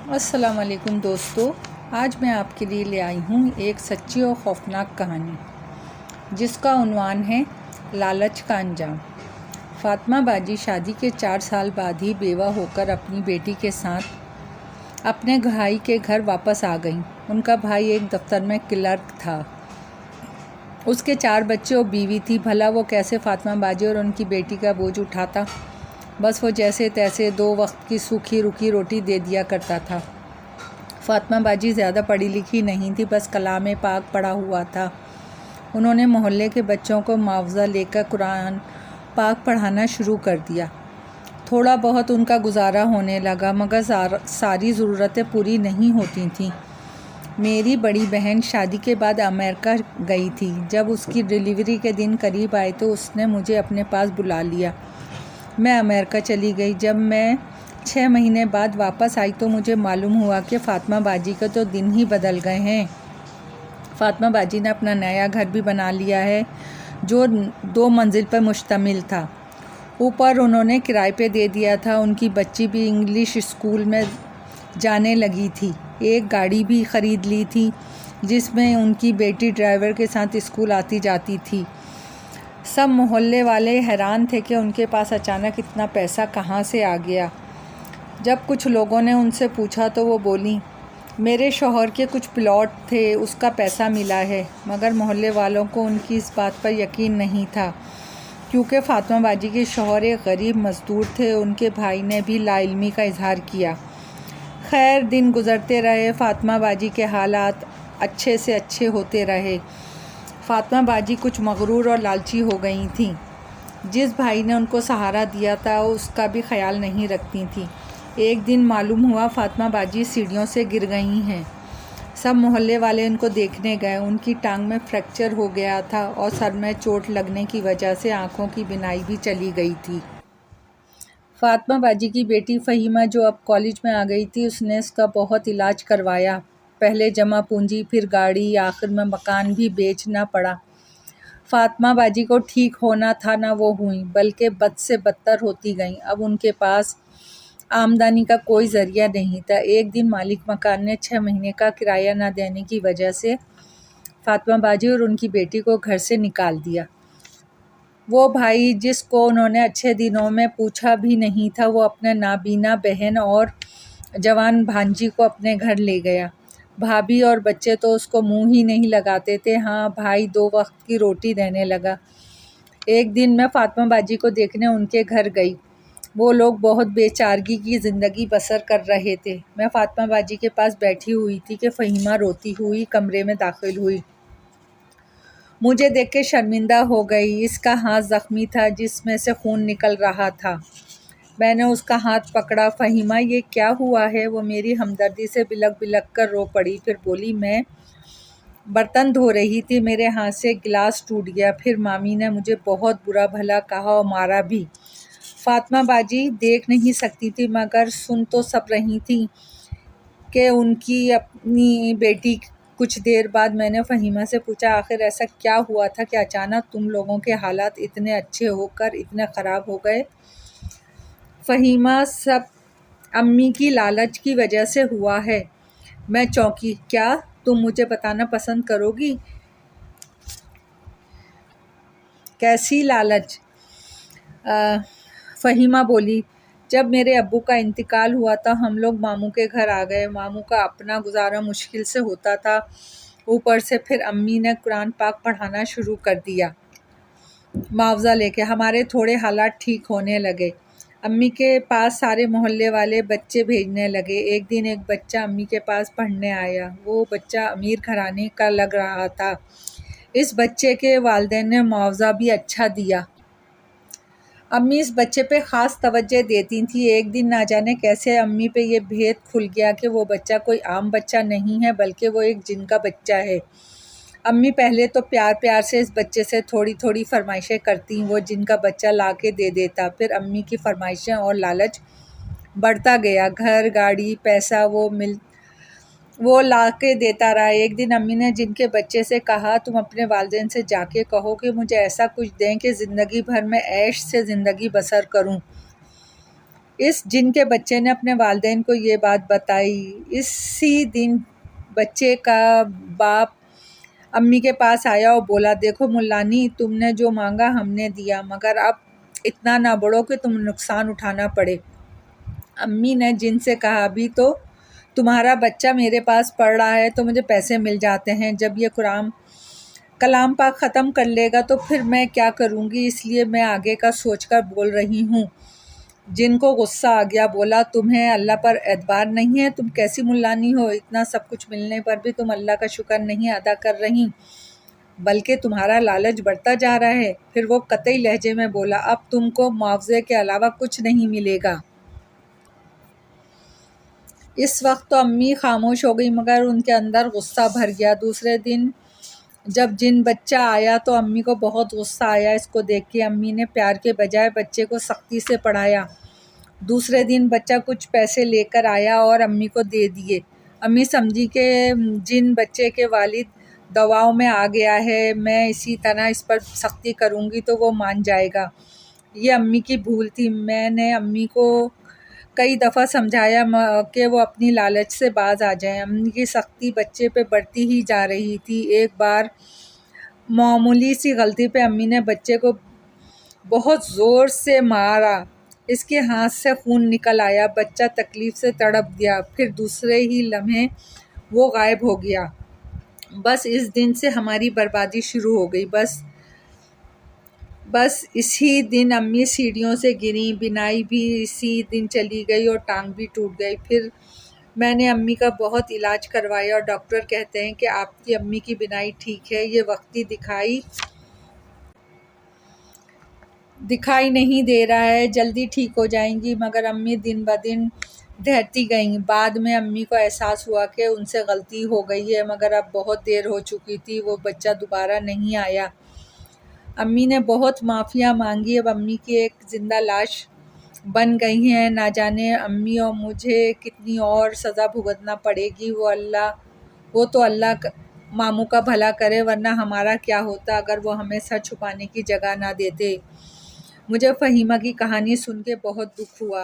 السلام علیکم دوستو، آج میں آپ کے لیے لے آئی ہوں ایک سچی اور خوفناک کہانی جس کا عنوان ہے لالچ کا انجام۔ فاطمہ باجی شادی کے 4 سال بعد ہی بیوہ ہو کر اپنی بیٹی کے ساتھ اپنے بھائی کے گھر واپس آ گئیں۔ ان کا بھائی ایک دفتر میں کلرک تھا۔ اس کے 4 بچے اور بیوی تھی۔ بھلا وہ کیسے فاطمہ باجی اور ان کی بیٹی کا بوجھ اٹھاتا؟ بس وہ جیسے تیسے 2 وقت کی سوکھی روکھی روٹی دے دیا کرتا تھا۔ فاطمہ باجی زیادہ پڑھی لکھی نہیں تھی، بس کلام پاک پڑھا ہوا تھا۔ انہوں نے محلے کے بچوں کو معاوضہ لے کر قرآن پاک پڑھانا شروع کر دیا۔ تھوڑا بہت ان کا گزارا ہونے لگا، مگر ساری ضرورتیں پوری نہیں ہوتی تھیں۔ میری بڑی بہن شادی کے بعد امریکہ گئی تھی۔ جب اس کی ڈلیوری کے دن قریب آئے تو اس نے مجھے اپنے پاس بلا لیا۔ میں امریکہ چلی گئی۔ جب میں 6 مہینے بعد واپس آئی تو مجھے معلوم ہوا کہ فاطمہ باجی کے تو دن ہی بدل گئے ہیں۔ فاطمہ باجی نے اپنا نیا گھر بھی بنا لیا ہے جو 2 منزل پر مشتمل تھا۔ اوپر انہوں نے کرائے پہ دے دیا تھا۔ ان کی بچی بھی انگلش اسکول میں جانے لگی تھی۔ ایک گاڑی بھی خرید لی تھی جس میں ان کی بیٹی ڈرائیور کے ساتھ اسکول آتی جاتی تھی۔ سب محلے والے حیران تھے کہ ان کے پاس اچانک اتنا پیسہ کہاں سے آ گیا۔ جب کچھ لوگوں نے ان سے پوچھا تو وہ بولیں، میرے شوہر کے کچھ پلاٹ تھے، اس کا پیسہ ملا ہے۔ مگر محلے والوں کو ان کی اس بات پر یقین نہیں تھا، کیونکہ فاطمہ باجی کے شوہر ایک غریب مزدور تھے۔ ان کے بھائی نے بھی لا علمی کا اظہار کیا۔ خیر، دن گزرتے رہے، فاطمہ باجی کے حالات اچھے سے اچھے ہوتے رہے۔ فاطمہ باجی کچھ مغرور اور لالچی ہو گئی تھیں۔ جس بھائی نے ان کو سہارا دیا تھا اس کا بھی خیال نہیں رکھتی تھیں۔ ایک دن معلوم ہوا فاطمہ باجی سیڑھیوں سے گر گئی ہیں۔ سب محلے والے ان کو دیکھنے گئے۔ ان کی ٹانگ میں فریکچر ہو گیا تھا اور سر میں چوٹ لگنے کی وجہ سے آنکھوں کی بینائی بھی چلی گئی تھی۔ فاطمہ باجی کی بیٹی فہیمہ جو اب کالج میں آ گئی تھی، اس نے اس کا بہت علاج کروایا۔ پہلے جمع پونجی، پھر گاڑی، آخر میں مکان بھی بیچنا پڑا۔ فاطمہ باجی کو ٹھیک ہونا تھا، نہ وہ ہوئیں، بلکہ بد سے بدتر ہوتی گئیں۔ اب ان کے پاس آمدنی کا کوئی ذریعہ نہیں تھا۔ ایک دن مالک مکان نے 6 مہینے کا کرایہ نہ دینے کی وجہ سے فاطمہ باجی اور ان کی بیٹی کو گھر سے نکال دیا۔ وہ بھائی جس کو انہوں نے اچھے دنوں میں پوچھا بھی نہیں تھا، وہ اپنے نابینا بہن اور جوان بھانجی کو اپنے گھر لے گیا۔ بھابھی اور بچے تو اس کو منہ ہی نہیں لگاتے تھے۔ ہاں، بھائی 2 وقت کی روٹی دینے لگا۔ ایک دن میں فاطمہ باجی کو دیکھنے ان کے گھر گئی۔ وہ لوگ بہت بے چارگی کی زندگی بسر کر رہے تھے۔ میں فاطمہ باجی کے پاس بیٹھی ہوئی تھی کہ فہیمہ روتی ہوئی کمرے میں داخل ہوئی۔ مجھے دیکھ کے شرمندہ ہو گئی۔ اس کا ہاتھ زخمی تھا جس میں سے خون نکل رہا تھا۔ میں نے اس کا ہاتھ پکڑا۔ فہیمہ، یہ کیا ہوا ہے؟ وہ میری ہمدردی سے بلک بلک کر رو پڑی۔ پھر بولی، میں برتن دھو رہی تھی، میرے ہاتھ سے گلاس ٹوٹ گیا، پھر مامی نے مجھے بہت برا بھلا کہا اور مارا بھی۔ فاطمہ باجی دیکھ نہیں سکتی تھی، مگر سن تو سب رہی تھی کہ ان کی اپنی بیٹی۔ کچھ دیر بعد میں نے فہیمہ سے پوچھا، آخر ایسا کیا ہوا تھا کہ اچانک تم لوگوں کے حالات اتنے اچھے ہو کر اتنے خراب ہو گئے؟ فہیمہ، سب امی کی لالچ کی وجہ سے ہوا ہے۔ میں چونکی۔ کیا تم مجھے بتانا پسند کرو گی؟ کیسی لالچ؟ فہیمہ بولی، جب میرے ابو کا انتقال ہوا تو ہم لوگ ماموں کے گھر آ گئے۔ ماموں کا اپنا گزارا مشکل سے ہوتا تھا، اوپر سے پھر امی نے قرآن پاک پڑھانا شروع کر دیا معاوضہ لے کے۔ ہمارے تھوڑے حالات ٹھیک ہونے لگے۔ امی کے پاس سارے محلے والے بچے بھیجنے لگے۔ ایک دن ایک بچہ امی کے پاس پڑھنے آیا۔ وہ بچہ امیر گھرانے کا لگ رہا تھا۔ اس بچے کے والدین نے معاوضہ بھی اچھا دیا۔ امی اس بچے پہ خاص توجہ دیتی تھیں۔ ایک دن نہ جانے کیسے امی پہ یہ بھید کھل گیا کہ وہ بچہ کوئی عام بچہ نہیں ہے، بلکہ وہ ایک جن کا بچہ ہے۔ امی پہلے تو پیار پیار سے اس بچے سے تھوڑی تھوڑی فرمائشیں کرتیں، وہ جن کا بچہ لا کے دے دیتا۔ پھر امی کی فرمائشیں اور لالچ بڑھتا گیا۔ گھر، گاڑی، پیسہ وہ لا کے دیتا رہا۔ ایک دن امی نے جن کے بچے سے کہا، تم اپنے والدین سے جا کے کہو کہ مجھے ایسا کچھ دیں کہ زندگی بھر میں عیش سے زندگی بسر کروں۔ اس جن کے بچے نے اپنے والدین کو یہ بات بتائی۔ اسی دن بچے کا باپ امی کے پاس آیا اور بولا، دیکھو ملانی، تم نے جو مانگا ہم نے دیا، مگر اب اتنا نہ بڑھو کہ تم نقصان اٹھانا پڑے۔ امی نے جن سے کہا، ابھی تو تمہارا بچہ میرے پاس پڑھ رہا ہے تو مجھے پیسے مل جاتے ہیں، جب یہ کلام پاک ختم کر لے گا تو پھر میں کیا کروں گی، اس لیے میں آگے کا سوچ کر بول رہی ہوں۔ جن کو غصہ آ گیا، بولا، تمہیں اللہ پر اعتبار نہیں ہے؟ تم کیسی ملانی ہو، اتنا سب کچھ ملنے پر بھی تم اللہ کا شکر نہیں ادا کر رہی، بلکہ تمہارا لالچ بڑھتا جا رہا ہے۔ پھر وہ قطعی لہجے میں بولا، اب تم کو معاوضے کے علاوہ کچھ نہیں ملے گا۔ اس وقت تو امی خاموش ہو گئی، مگر ان کے اندر غصہ بھر گیا۔ دوسرے دن جب جن بچہ آیا تو امی کو بہت غصہ آیا۔ اس کو دیکھ کے امی نے پیار کے بجائے بچے کو سختی سے پڑھایا۔ دوسرے دن بچہ کچھ پیسے لے کر آیا اور امی کو دے دیے۔ امی سمجھی کہ جن بچے کے والد دواؤں میں آ گیا ہے، میں اسی طرح اس پر سختی کروں گی تو وہ مان جائے گا۔ یہ امی کی بھول تھی۔ میں نے امی کو کئی دفعہ سمجھایا کہ وہ اپنی لالچ سے باز آ جائیں۔ امی کی سختی بچے پہ بڑھتی ہی جا رہی تھی۔ ایک بار معمولی سی غلطی پہ امی نے بچے کو بہت زور سے مارا۔ اس کے ہاتھ سے خون نکل آیا۔ بچہ تکلیف سے تڑپ گیا، پھر دوسرے ہی لمحے وہ غائب ہو گیا۔ بس اس دن سے ہماری بربادی شروع ہو گئی۔ بس اسی دن امی سیڑھیوں سے گریں، بینائی بھی اسی دن چلی گئی اور ٹانگ بھی ٹوٹ گئی۔ پھر میں نے امی کا بہت علاج کروایا اور ڈاکٹر کہتے ہیں کہ آپ کی امی کی بینائی ٹھیک ہے، یہ وقتی دکھائی نہیں دے رہا ہے، جلدی ٹھیک ہو جائیں گی۔ مگر امی دن بدن ڈھہتی گئیں۔ بعد میں امی کو احساس ہوا کہ ان سے غلطی ہو گئی ہے، مگر اب بہت دیر ہو چکی تھی، وہ بچہ دوبارہ نہیں آیا۔ امی نے بہت معافیاں مانگی، اب امی کی ایک زندہ لاش بن گئی ہیں۔ نہ جانے امی اور مجھے کتنی اور سزا بھگتنا پڑے گی۔ وہ تو اللہ ماموں کا بھلا کرے، ورنہ ہمارا کیا ہوتا اگر وہ ہمیں سر چھپانے کی جگہ نہ دیتے۔ مجھے فہیمہ کی کہانی سن کے بہت دکھ ہوا۔